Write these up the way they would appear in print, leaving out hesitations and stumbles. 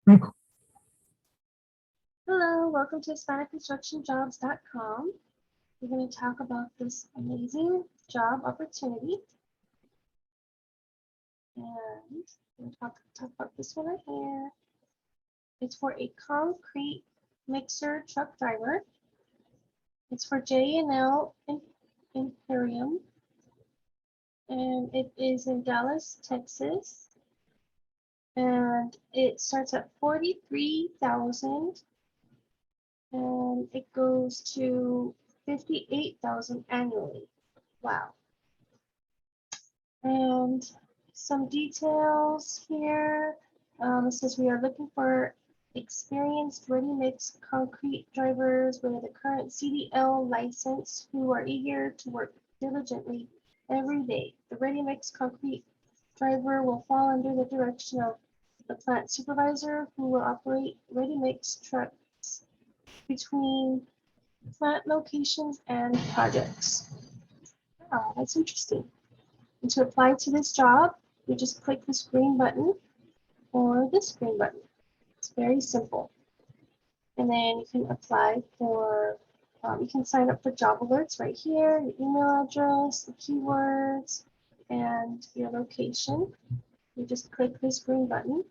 Hello, welcome to HispanicConstructionJobs.com. We're going to talk about this amazing job opportunity. And we're going to talk about this one right here. It's for a concrete mixer truck driver. It's for J&L Imperium. And it is in Dallas, Texas. And it starts at $43,000. And it goes to $58,000 annually. Wow. And some details here. It says we are looking for experienced ready-mix concrete drivers with a current CDL license who are eager to work diligently every day. The ready-mix concrete driver will fall under the direction of the plant supervisor who will operate ready-mix trucks between plant locations and projects. Oh, that's interesting. And to apply to this job, you just click this green button or this green button. It's very simple. And then you can apply for, you can sign up for job alerts right here, your email address, the keywords, and your location. You just click this green button.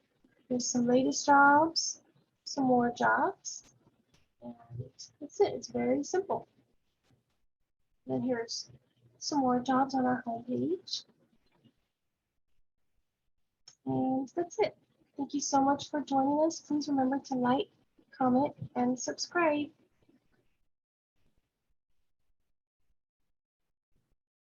There's some latest jobs, some more jobs, and that's it. It's very simple. Then here's some more jobs on our homepage. And that's it. Thank you so much for joining us. Please remember to like, comment, and subscribe.